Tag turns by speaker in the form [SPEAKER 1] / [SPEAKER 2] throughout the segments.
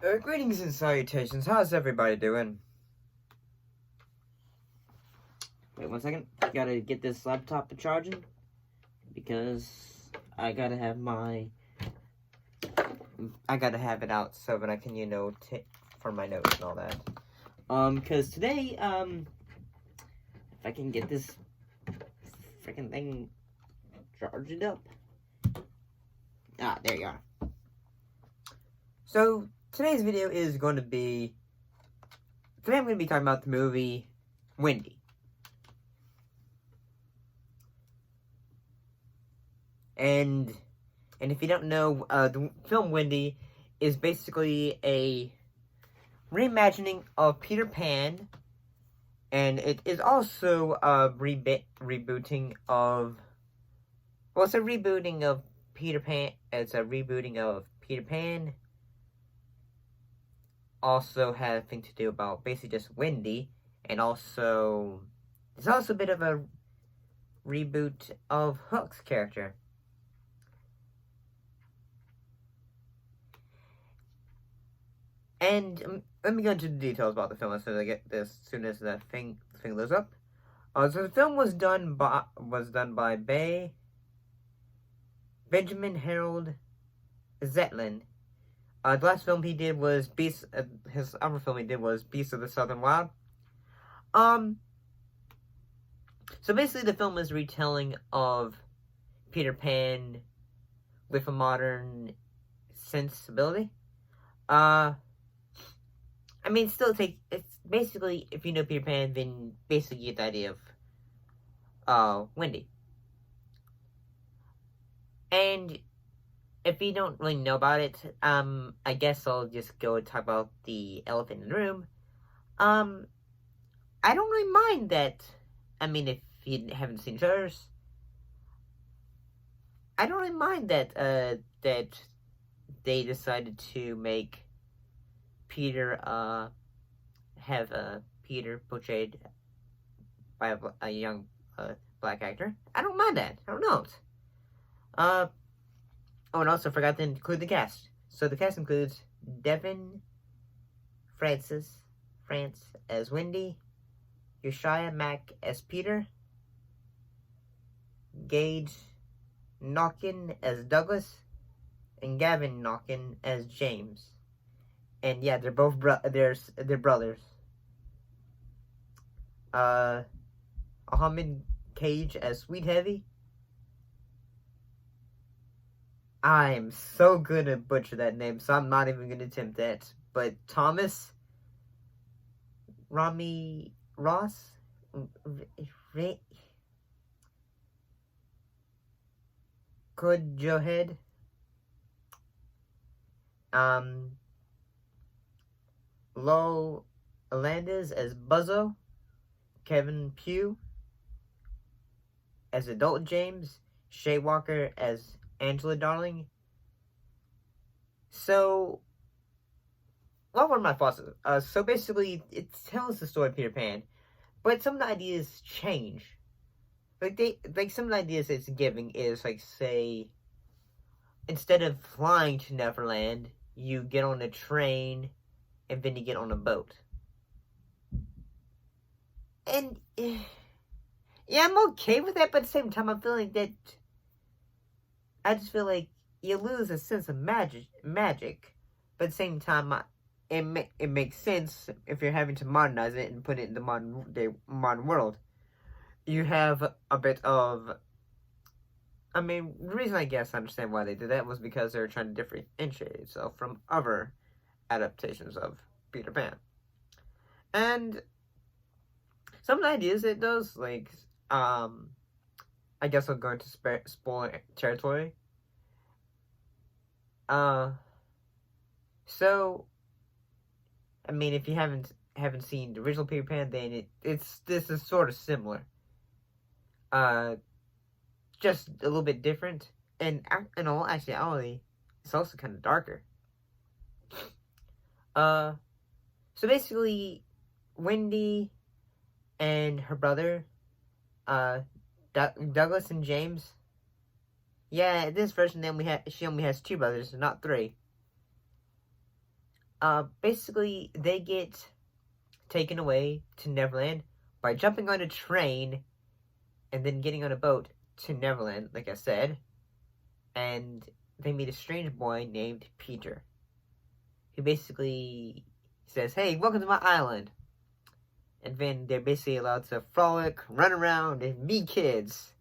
[SPEAKER 1] Greetings and salutations. How's everybody doing?
[SPEAKER 2] Wait 1 second. Gotta get this laptop charging because I gotta have
[SPEAKER 1] it out so that I can, for my notes and all that.
[SPEAKER 2] Because today, if I can get this freaking thing charged up. Ah, there you are.
[SPEAKER 1] So, today's video is going to be... Today I'm going to be talking about the movie Wendy. And if you don't know, the film Wendy is basically a reimagining of Peter Pan. And it is also a rebooting of... Well, it's a rebooting of Peter Pan. It's a rebooting of Peter Pan. Also having to do about basically just Wendy. And also... It's also a bit of a reboot of Hook's character. And let me go into the details about the film as soon as that thing loads up. So the film was done by Benjamin Harold Zetlin. The last film he did was his other film he did was Beasts of the Southern Wild. So basically the film is a retelling of Peter Pan with a modern sensibility. I mean, it's basically, if you know Peter Pan, then basically you get the idea of, Wendy. And if you don't really know about it, I guess I'll just go and talk about the elephant in the room. I don't really mind that, I mean, if you haven't seen hers, I don't really mind that, that they decided to make Peter, have Peter portrayed by a young black actor. I don't mind that. I don't know. Oh, and also forgot to include the cast. So the cast includes Devin France as Wendy, Yeshaya Mack as Peter, Gage Knockin as Douglas, and Gavin Knockin as James. And yeah, they're both they're brothers. Ahmed Cage as Sweet Heavy. I am so good at butcher that name, so I'm not even gonna attempt that. But Thomas Rami Ross Could Johed Lo Alandez as Buzzo, Kevin Pugh as Adult James, Shay Walker as Angela Darling. So, what were my thoughts? So basically, it tells the story of Peter Pan, but some of the ideas change. Some of the ideas it's giving is, like, say, instead of flying to Neverland, you get on a train, and then you get on a boat. And, yeah, I'm okay with that, but at the same time, I'm feeling that, I just feel like you lose a sense of magic, but at the same time, it makes sense if you're having to modernize it and put it in the modern world. You have a bit of, I mean, the reason I guess I understand why they did that was because they were trying to differentiate itself from other adaptations of Peter Pan. And some of the ideas it does, like, I guess I'll go into spoiler territory. So, I mean, if you haven't seen the original Peter Pan, then this is sort of similar. Just a little bit different, and in all actuality, it's also kind of darker. So basically, Wendy and her brother, Douglas and James. Yeah, this version she only has 2 brothers, not 3. basically they get taken away to Neverland by jumping on a train and then getting on a boat to Neverland, like I said, and they meet a strange boy named Peter, who basically says, "Hey, welcome to my island." And then they're basically allowed to frolic, run around, and be kids.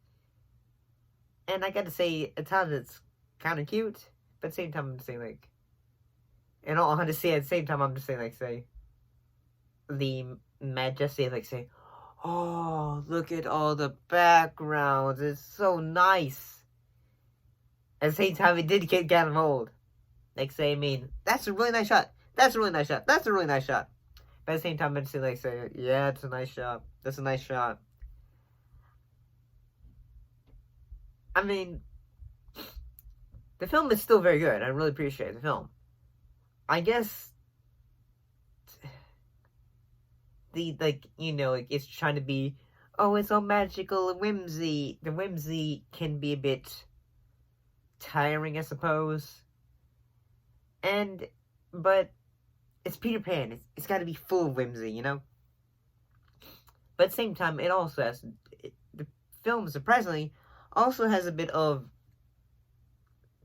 [SPEAKER 1] And I gotta say, at times it's kind of cute, but at the same time I'm saying, like, in all honesty, at the same time I'm just saying, like, say, the majesty of, like, say, "Oh, look at all the backgrounds, it's so nice." At the same time, it did get kind of old. Like, say, I mean, that's a really nice shot. That's a really nice shot. That's a really nice shot. But at the same time, I'm just like, say, yeah, it's a nice shot. That's a nice shot. I mean, the film is still very good. I really appreciate the film. I guess like, it's trying to be, oh, it's all magical and whimsy. The whimsy can be a bit tiring, I suppose. But it's Peter Pan. It's got to be full of whimsy, But at the same time, it also has, the film, surprisingly, also has a bit of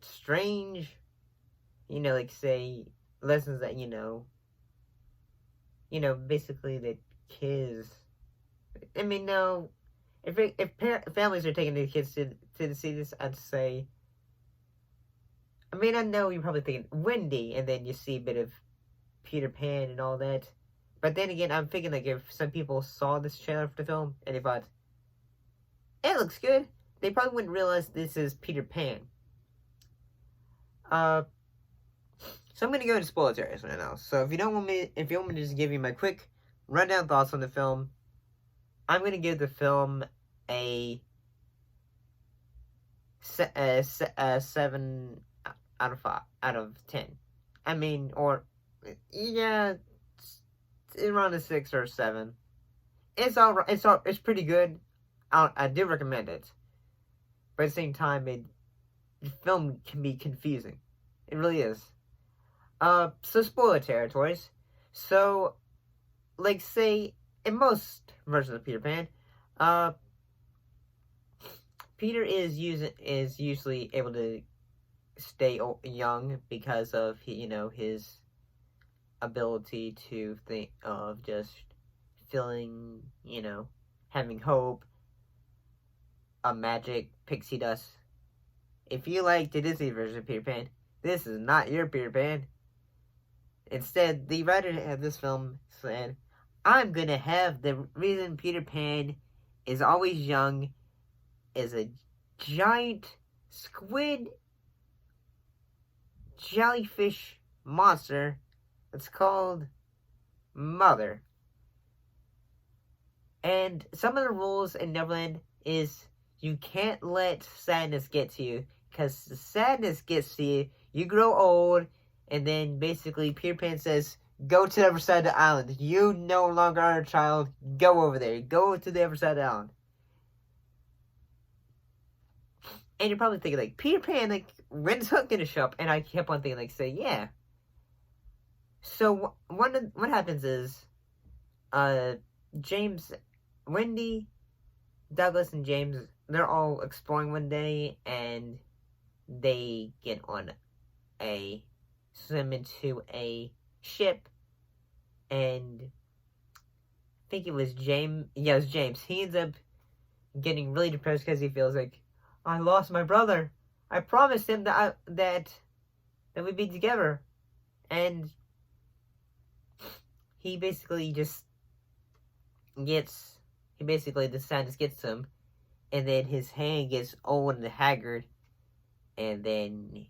[SPEAKER 1] strange, like, say, lessons that, basically that kids, I mean, no, if families are taking their kids to see this, I'd say, I mean, I know you're probably thinking Wendy, and then you see a bit of Peter Pan and all that. But then again, I'm thinking, like, if some people saw this trailer for the film and they thought, it looks good, they probably wouldn't realize this is Peter Pan. So I'm gonna go into spoiler areas right now. So if you want me to just give you my quick rundown thoughts on the film, I'm gonna give the film a 7 out of 10. I mean, or yeah, it's around a 6 or 7. It's alright. It's pretty good. I do recommend it, but at the same time, the film can be confusing. It really is. So spoiler territories. So, like, say, in most versions of Peter Pan, Peter is usually able to stay young because of his ability to think of just feeling, having hope, a magic, pixie dust. If you like the Disney version of Peter Pan, this is not your Peter Pan. Instead, the writer of this film said, "I'm gonna have the reason Peter Pan is always young is a giant squid jellyfish monster that's called Mother." And some of the rules in Neverland is you can't let sadness get to you, because the sadness gets to you, you grow old, and then basically Peter Pan says, "Go to the other side of the island. You no longer are a child. Go over there. Go to the other side of the island." And you're probably thinking, like, Peter Pan, like, when's Hook gonna show up? And I kept on thinking, like, say, yeah. So what happens is, James, Wendy, Douglas, and James, they're all exploring one day, and they get on swim into a ship, and I think it was James. Yeah, it was James. He ends up getting really depressed because he feels like, I lost my brother. I promised him that we'd be together, and he basically the sadness gets to him, and then his hand gets old and haggard, and then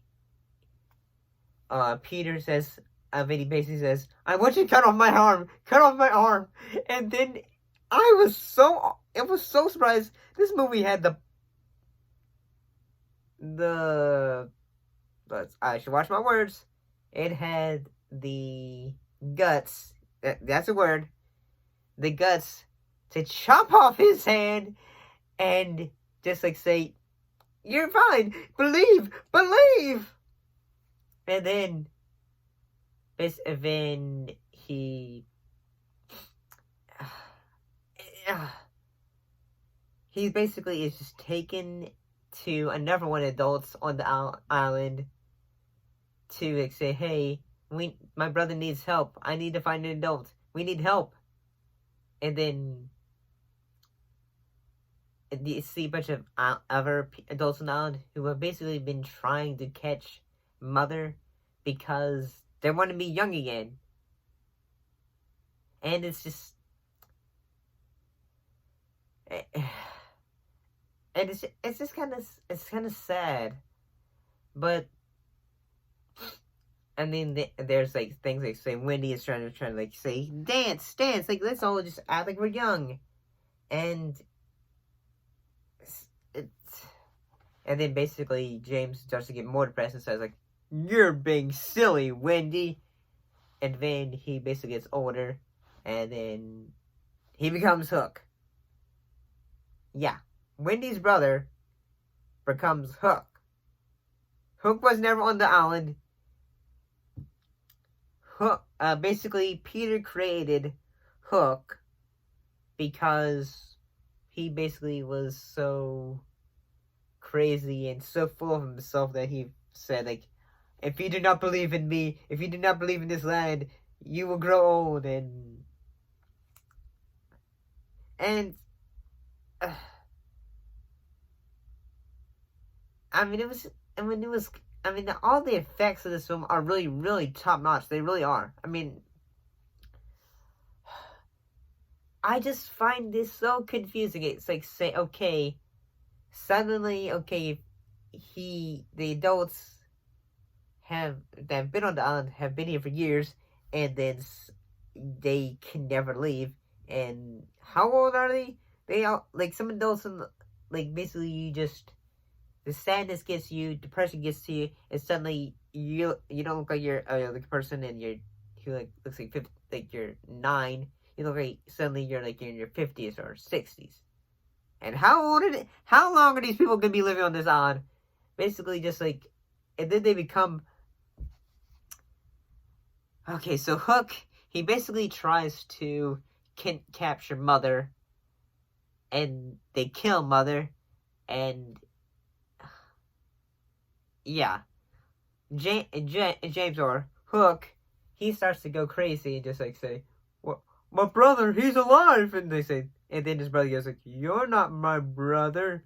[SPEAKER 1] Peter says, he basically says, "I want you to cut off my arm," and then I was so surprised. This movie had I should watch my words. It had the guts, that's a word, the guts to chop off his hand and just like say, "You're fine, believe." And then then he basically is just taken to another one of the adults on the island to like, say, hey, my brother needs help. I need to find an adult. We need help. And then you see a bunch of other adults on the island who have basically been trying to catch Mother because they want to be young again. And it's just... And it's just kind of sad. But I mean, there's like things like say Wendy is trying to like say dance, like let's all just act like we're young, and then basically James starts to get more depressed and says like, "You're being silly, Wendy," and then he basically gets older, and then he becomes Hook. Yeah, Wendy's brother becomes Hook. Hook was never on the island. Hook, basically, Peter created Hook because he basically was so crazy and so full of himself that he said, like, if you do not believe in me, if you do not believe in this land, you will grow old, and all the effects of this film are really, really top notch. They really are. I mean, I just find this so confusing. It's like, say, okay, suddenly, okay, the adults that have been on the island have been here for years, and then they can never leave. And how old are they? They are, like, some adults, like, basically you just... The sadness gets you, depression gets to you, and suddenly you don't look like you're like a person, and who like looks like 50, like you're 9. You look like suddenly you're like in your 50s or 60s. And how long are these people gonna be living on this island? Basically, just like, and then they become... Okay, so Hook, he basically tries to capture Mother, and they kill Mother, and yeah, James or Hook, he starts to go crazy and just like say, "Well, my brother, he's alive," and they say, and then his brother goes like, "You're not my brother."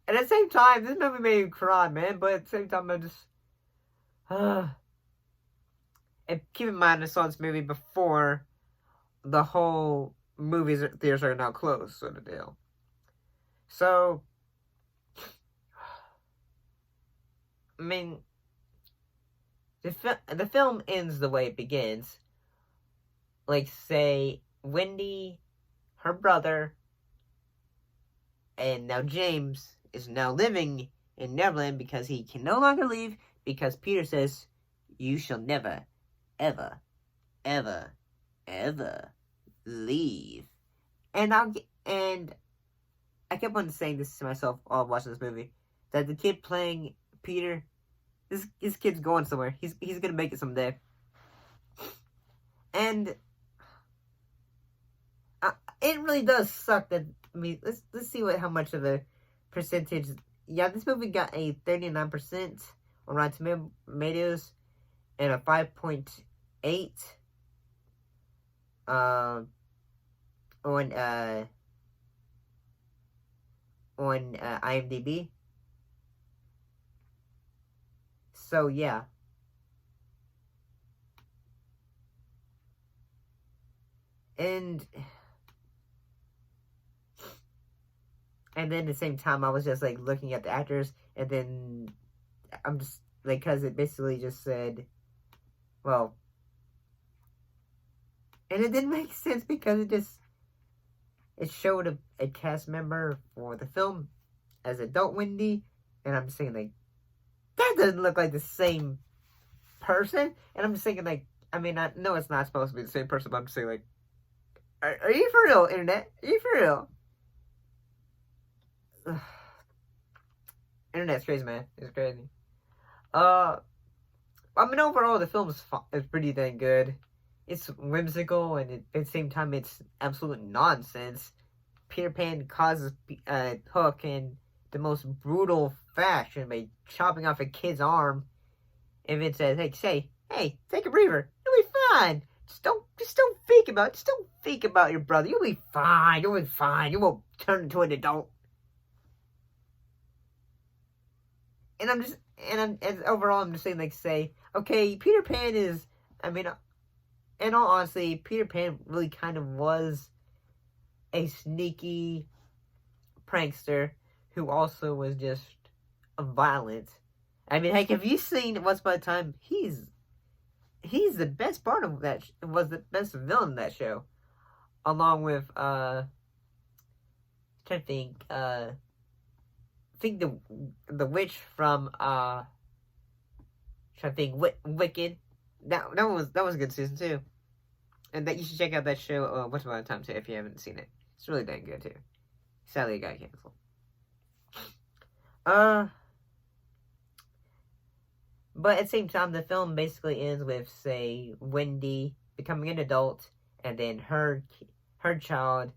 [SPEAKER 1] And at the same time, this movie made me cry, man. But at the same time, I just, and keep in mind, I saw this movie before the whole movies theaters are now closed, sort of deal. So, I mean, the film ends the way it begins. Like, say, Wendy, her brother, and now James is now living in Neverland because he can no longer leave because Peter says, "You shall never, ever, ever, ever leave." And I kept on saying this to myself while watching this movie, that the kid playing Peter, this kid's going somewhere. He's gonna make it someday. And it really does suck that, I mean, let's see how much of a percentage. Yeah, this movie got a 39% on Rotten Tomatoes and a 5.8 on IMDb. So yeah. And then at the same time, I was just like looking at the actors, and then I'm just like, because it basically just said, well, and it didn't make sense because it showed a cast member for the film as adult Wendy, and I'm just thinking like, that doesn't look like the same person. And I'm just thinking like, I mean, I know it's not supposed to be the same person, but I'm just saying like, are you for real, internet? Are you for real? Internet's crazy, man. It's crazy. I mean, overall, the film is pretty dang good. It's whimsical, and at the same time, it's absolute nonsense. Peter Pan causes Hook in the most brutal fashion by chopping off a kid's arm. And Vin says, hey, take a breather. You'll be fine. Just don't think about your brother. You'll be fine. You'll be fine. You won't turn into an adult. And overall, I'm just saying, like, okay, Peter Pan is, I mean, in all honesty, Peter Pan really kind of was a sneaky prankster who also was just violent. I mean, heck, have you seen Once Upon a Time? He's the best part of that. Was the best villain in that show, along with trying to think the witch from trying to think Wicked. That was a good season too, and that you should check out that show Once Upon a Time too if you haven't seen it. It's really dang good too. Sadly, it got canceled. But at the same time, the film basically ends with, say, Wendy becoming an adult, and then her child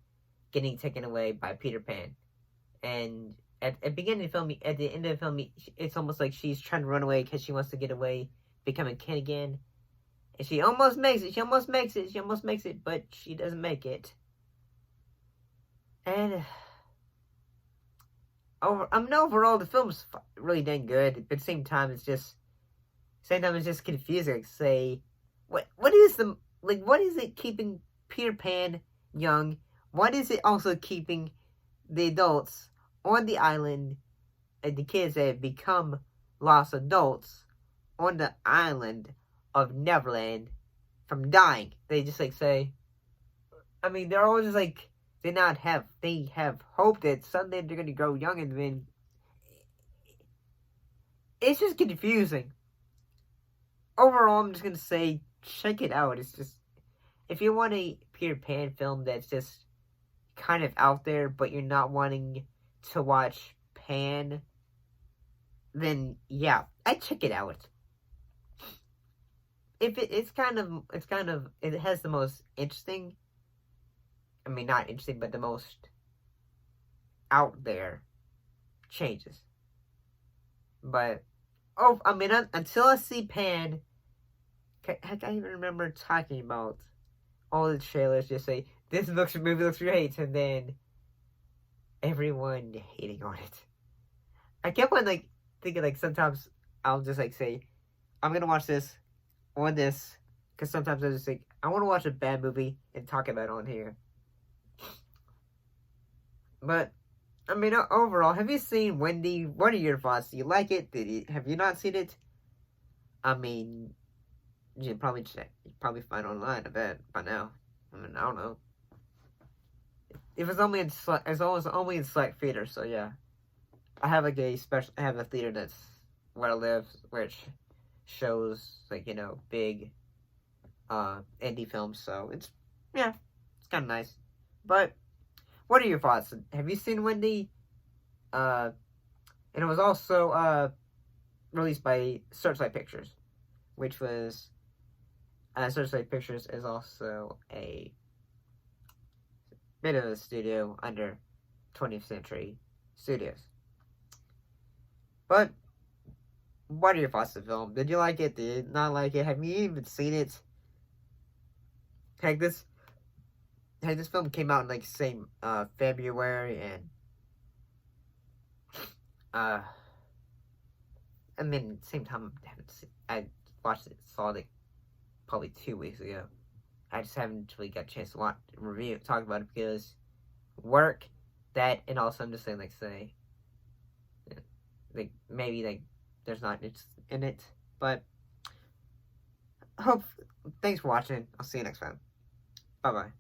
[SPEAKER 1] getting taken away by Peter Pan. And at the beginning of the film, at the end of the film, it's almost like she's trying to run away because she wants to get away, become a kid again. And she almost makes it, but she doesn't make it. And overall, the film's really dang good. But at the same time, it's just confusing. Like, say, what is it keeping Peter Pan young? What is it also keeping the adults on the island and the kids that have become lost adults on the island of Neverland from dying? They just say, I mean, they're all just like, they have hope that someday they're gonna grow young, and then it's just confusing. Overall, I'm just gonna say, check it out. It's just, if you want a Peter Pan film that's just kind of out there, but you're not wanting to watch Pan, then yeah, I'd check it out. If it has the most interesting, I mean, not interesting, but the most out there changes. But I mean, until I see Pan, I can't even remember talking about all the trailers. Just say this movie looks great, and then everyone hating on it. I kept on thinking sometimes I'll just say I'm gonna watch this on this, because sometimes I just think I want to watch a bad movie and talk about it on here. But I mean, overall, have you seen Wendy? What are your thoughts? Do you like it? Have you not seen it? I mean, you can probably check. You can probably find it online, I bet, by now. I mean, I don't know. It was only in select theaters, so yeah. I have a theater that's where I live, which shows big indie films, so it's kind of nice. But what are your thoughts? Have you seen Wendy? And it was also released by Searchlight Pictures, which was Searchlight Pictures is also a bit of a studio under 20th Century Studios. But what are your thoughts on the film? Did you like it? Did you not like it? Have you even seen it? Heck, this film came out in same February, and I mean, same time I saw it probably 2 weeks ago. I just haven't really got a chance to talk about it because work, that, and also I'm just saying maybe there's not in it, but thanks for watching. I'll see you next time. Bye bye.